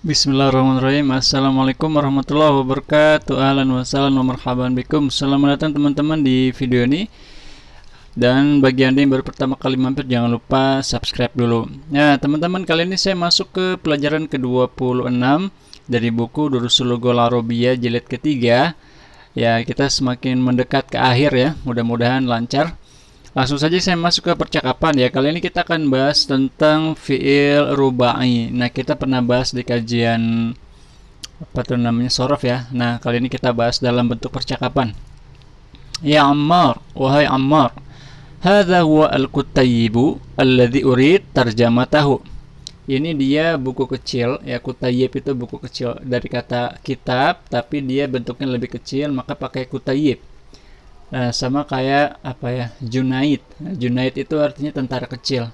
Bismillahirrahmanirrahim. Assalamualaikum warahmatullahi wabarakatuh. Ahlan wa sahlan wa marhaban bikum. Selamat datang teman-teman di video ini. Dan bagi Anda yang baru pertama kali mampir, jangan lupa subscribe dulu. Nah, teman-teman, kali ini saya masuk ke pelajaran ke-26 dari buku Durusul Lughal Arabiyyah jilid ketiga. Ya, kita semakin mendekat ke akhir ya. Mudah-mudahan lancar. Langsung saja saya masuk ke percakapan ya. Kali ini kita akan bahas tentang fi'il rubai. Nah, kita pernah bahas di kajian apa tuh namanya, sorof ya. Nah, kali ini kita bahas dalam bentuk percakapan. Ya Ammar, wahai Ammar, hadza huwa al-Kutayyibu alladhi urid tarjamatahu. Ini dia buku kecil ya. Kutayyib itu buku kecil dari kata kitab, tapi dia bentuknya lebih kecil, maka pakai kutayyib. Nah, sama kayak apa ya, Junaid. Nah, Junaid itu artinya tentara kecil.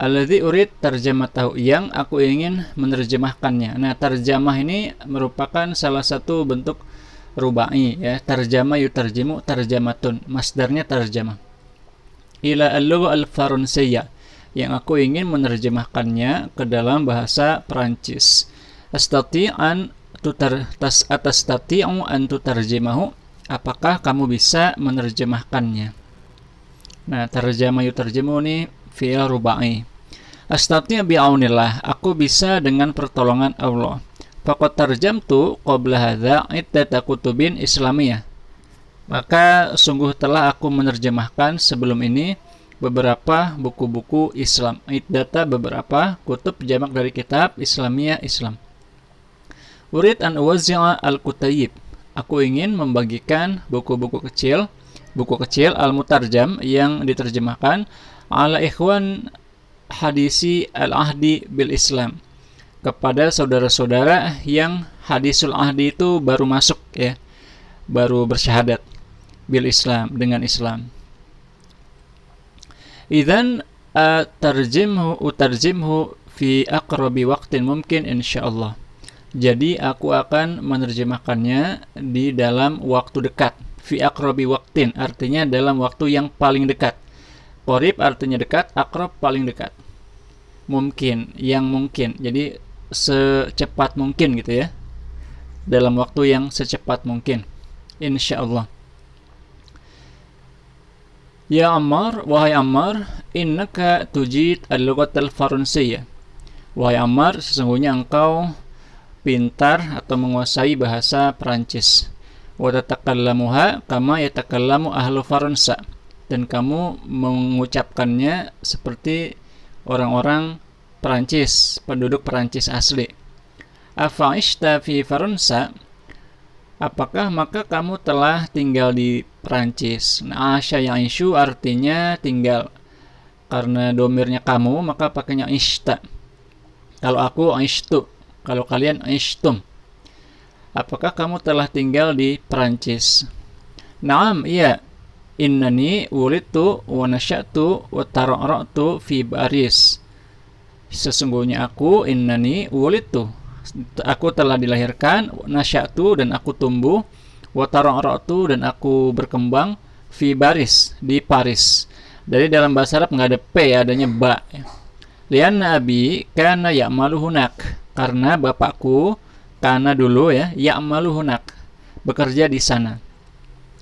Alladzi urid tarjamatahu, yang aku ingin menerjemahkannya. Nah, tarjamah ini merupakan salah satu bentuk rubai ya. Tarjama yutarjimu tarjamatun, masdarnya tarjamah. Ila al-lugha al-faransiyyah, yang aku ingin menerjemahkannya ke dalam bahasa Perancis. Atastati'u an tutarjimahu, apakah kamu bisa menerjemahkannya? Nah, tarjama yutarjimu ini fi'il rubai. Astati' bi'aunillah, aku bisa dengan pertolongan Allah. Faqad tarjamtu qabla hadza iddata kutubin islamiyah. Maka sungguh telah aku menerjemahkan sebelum ini beberapa buku-buku Islam. Iddata beberapa, kutub jamak dari kitab, islamiyah Islam. Urid an uwazzi'a al-kutayyib, aku ingin membagikan buku-buku kecil al-mutarjam yang diterjemahkan ala ikhwan hadisi al-ahdi bil Islam, kepada saudara-saudara yang hadisul ahdi itu baru masuk ya, baru bersyahadat bil Islam, dengan Islam. Idzan utarjimhu fi aqrabi waqtin mungkin insyaallah. Jadi aku akan menerjemahkannya di dalam waktu dekat. Fi aqrabi waqtin artinya dalam waktu yang paling dekat. Qorib artinya dekat, aqrab paling dekat. Mungkin, yang mungkin. Jadi secepat mungkin gitu ya. Dalam waktu yang secepat mungkin. Insyaallah. Ya Ammar, wahai Ammar, innaka tujid al-lughatal faransiyyah. Wahai Ammar, sesungguhnya engkau pintar atau menguasai bahasa Perancis. Wa tatakallamuha kama yatakallamu ahlu Faransa, dan kamu mengucapkannya seperti orang-orang Perancis, penduduk Perancis asli. Afa'ishta fi Faransa, apakah maka kamu telah tinggal di Perancis? Nah, asya ya'ishu artinya tinggal. Karena domirnya kamu, maka pakainya ishta. Kalau aku aishtu, kalau kalian aishtum. Apakah kamu telah tinggal di Perancis? Naam, iya. Innani wulidtu wa nasya'tu wa tara'ra'tu fi Paris. Sesungguhnya aku, innani wulidtu, aku telah dilahirkan, nasya'tu, dan aku tumbuh, wa tara'ra'tu, dan aku berkembang, fi Paris, di Paris. Dari dalam bahasa Arab nggak ada p, adanya ba. Lianna abi kana ya'malu hunak, karena bapakku, karena dulu ya, ya'malu hunak, bekerja di sana.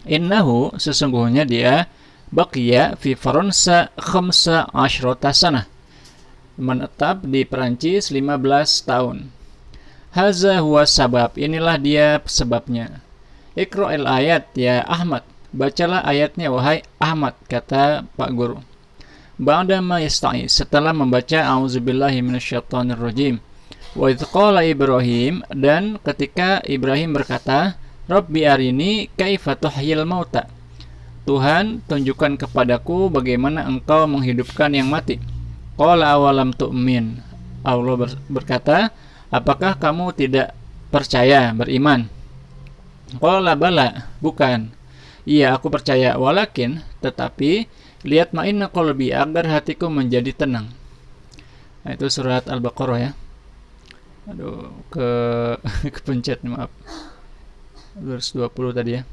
Innahu, sesungguhnya dia, baqiya fi Faransa khamsa asyrata sanah, menetap di Perancis 15 tahun. Haza huwa sabab, inilah dia sebabnya. Iqra'il ayat ya Ahmad, bacalah ayatnya wahai Ahmad, kata Pak Guru. Ba'dama yasta'i, setelah membaca a'udzubillahi minasyaitonirrajim. Wa idz qala Ibrahim, dan ketika Ibrahim berkata, Rabbi arini kaifa tuhyil mauta, Tuhan, tunjukkan kepadaku bagaimana engkau menghidupkan yang mati. Qala awalam tu'min, Allah berkata, apakah kamu tidak percaya, beriman? Qala bala, bukan. Iya, aku percaya, walakin, tetapi, lihat ma'inna qalbi, agar hatiku menjadi tenang. Nah, itu surat Al-Baqarah ya. Aduh, kepencet nih, maaf. 220 tadi ya.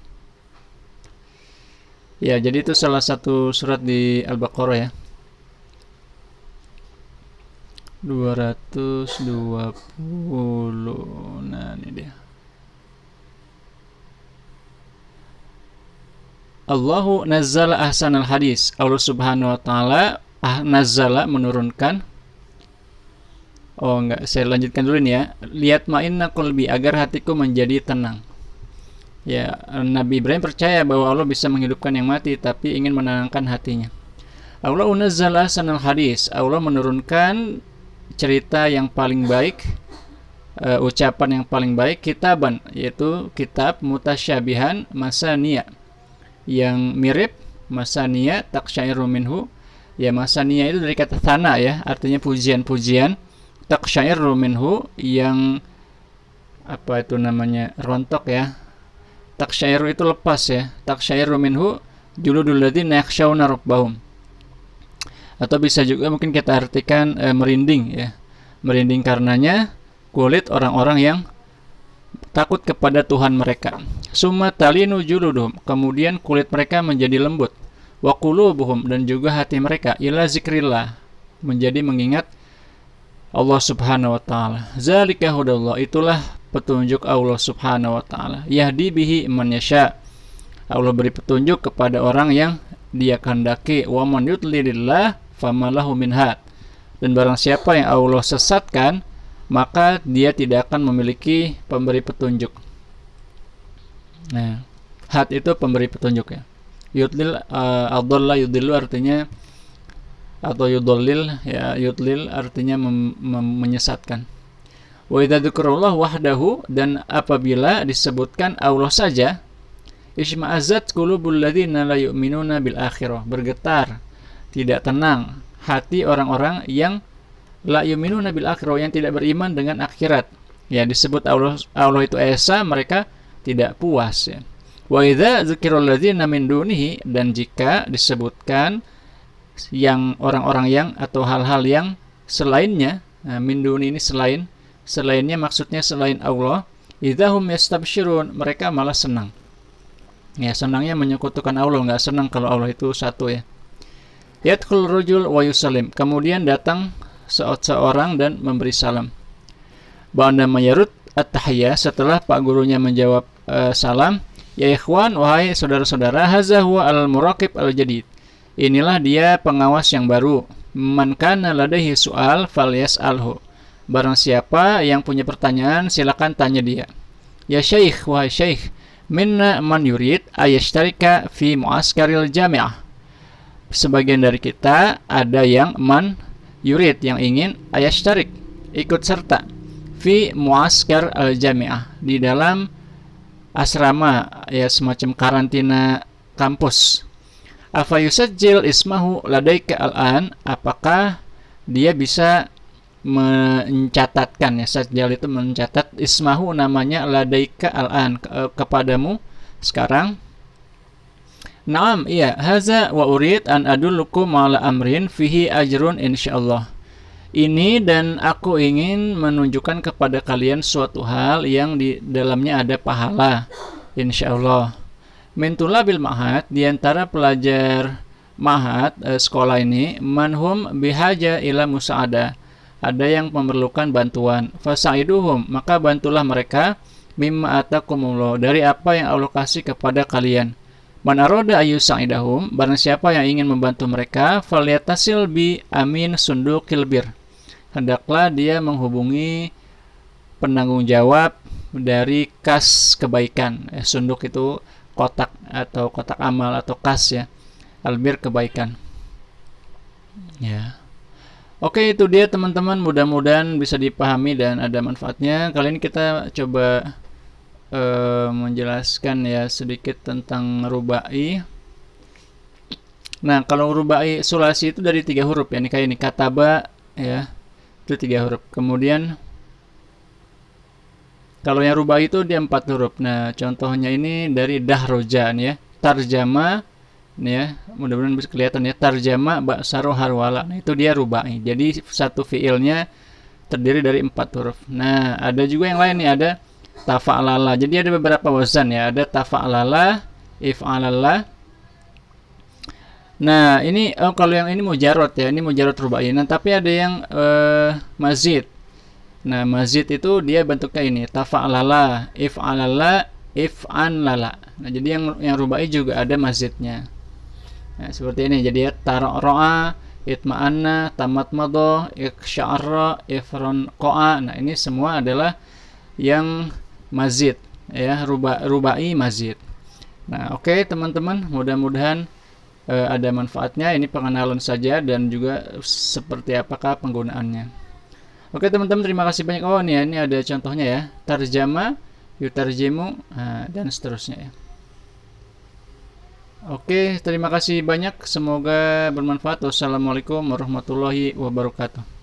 Ya, jadi itu salah satu surat di Al-Baqarah ya. 220. Nah, ini dia. Allahu nazzala ahsanal hadis. Allah Subhanahu wa taala nazzala menurunkan. Oh enggak, saya lanjutkan dulu nih ya. Lihat ma'inna qalbi, agar hatiku menjadi tenang. Ya, Nabi Ibrahim percaya bahwa Allah bisa menghidupkan yang mati, tapi ingin menenangkan hatinya. Allah nazzala ahsanal hadis. Allah menurunkan cerita yang paling baik, ucapan yang paling baik, kitaban, yaitu kitab mutasyabihan masaniya, yang mirip, masaniya taqsyairu minhu. Ya, masaniya itu dari kata thana ya, artinya pujian-pujian. Taqsyairu minhu, yang apa itu namanya, rontok ya. Taqsyairu itu lepas ya. Taqsyairu minhu juludul ladzina yakhshawna rabbahum. Atau bisa juga mungkin kita artikan merinding ya. Merinding karenanya kulit orang-orang yang takut kepada Tuhan mereka. Summa talinu juluduhum, kemudian kulit mereka menjadi lembut. Wa qulubuhum, dan juga hati mereka, ila zikrillah, menjadi mengingat Allah Subhanahu wa taala. Zalika hudallah, itulah petunjuk Allah Subhanahu wa taala. Yahdi bihi man yasha, Allah beri petunjuk kepada orang yang Dia kehendaki. Wa man yudlilillah famalahu min had, dan barang siapa yang Allah sesatkan, maka dia tidak akan memiliki pemberi petunjuk. Nah, had itu pemberi petunjuk ya. Yudlil, adalla yudillu artinya, atau yudallil ya, yudlil artinya menyesatkan. Wa idza dzikrullah wahdahu, dan apabila disebutkan Allah saja, isma'azzat qulubul ladzina la yu'minuna bil akhirah, bergetar, tidak tenang hati orang-orang yang la yu'minuna bil akhirah, yang tidak beriman dengan akhirat. Ya, disebut Allah itu esa, mereka tidak puas ya. Wa idza dzikral ladzina min dunihi, dan jika disebutkan yang orang-orang yang, atau hal-hal yang selainnya, nah, min duni ini selainnya maksudnya selain Allah, idzahum yastabsyirun, mereka malah senang. Ya, senangnya menyekutukan Allah, enggak senang kalau Allah itu satu ya. Yadkhul rajul wa yusallim, kemudian datang seorang dan memberi salam. Ba'da mayarut at-tahiyya, setelah Pak gurunya menjawab salam, ya ikhwan, wahai saudara-saudara, hadza huwa al-muraqib al-jadid, inilah dia pengawas yang baru. Man kana ladaihi su'al falyas'alhu, barang siapa yang punya pertanyaan silakan tanya dia. Ya syekh, wahai syekh, minna man yurid ayashtarika fi muaskaril jami'ah, sebagian dari kita ada yang man yurid, yang ingin ayashtarik, ikut serta, fi muaskar al jami'ah, di dalam asrama ya, semacam karantina kampus. Afa yusajjil ismahu ladaika al-an, apakah dia bisa mencatatkan ya, sajjal itu mencatat, ismahu namanya, ladaika al-an kepadamu sekarang. Naam, iya, haza wa urid an adullukum ala amrin fihi ajrun insyaallah. Ini, dan aku ingin menunjukkan kepada kalian suatu hal yang di dalamnya ada pahala, insyaallah. Min tulabil ma'had, di antara pelajar ma'had, sekolah ini, manhum bihaja ila musa'ada, ada yang memerlukan bantuan. Fasaiduhum, maka bantulah mereka, mimma atakumullah, dari apa yang Allah kasih kepada kalian. Man aroda ayyusa'idahum, barang siapa yang ingin membantu mereka, falyatasil bi amin sundukil bir, hendaklah dia menghubungi penanggung jawab dari kas kebaikan. Sunduk itu kotak, atau kotak amal, atau kas ya, albir kebaikan ya. Oke, itu dia teman-teman, mudah-mudahan bisa dipahami dan ada manfaatnya. Kali ini kita coba menjelaskan ya sedikit tentang rubai. Nah, kalau rubai sulasi itu dari 3 huruf ya, ini kayak ini, kataba ya, itu 3 huruf. Kemudian kalau yang rubai itu dia 4 huruf. Nah, contohnya ini dari dahroja nih ya, tarjama nih ya, mudah-mudahan bisa kelihatan ya, tarjama ba'saru harwala. Nah, itu dia rubai. Jadi satu fiilnya terdiri dari 4 huruf. Nah, ada juga yang lain nih, ada tafa'lala. Jadi ada beberapa wazan ya, ada tafa'lala, if'alala, Nah, ini kalau yang ini mujarot ya, ini mujarot rubai. Nah, tapi ada yang mazid. Nah, mazid itu dia bentuknya ini, tafa'alala, if'alala, if'anlala. Nah, jadi yang rubai juga ada mazidnya. Nah, seperti ini. Jadi ya tara'ra'a, itma'anna, tamatmado, iksya'arra, ifron qo'a. Nah, ini semua adalah yang mazid ya, rubai mazid. Nah, oke teman-teman, mudah-mudahan ada manfaatnya. Ini pengenalan saja dan juga seperti apakah penggunaannya. Oke teman-teman, terima kasih banyak. Oh nih, ini ada contohnya ya, tarjama, yutarjimu, dan seterusnya ya. Oke, terima kasih banyak, semoga bermanfaat. Wassalamualaikum warahmatullahi wabarakatuh.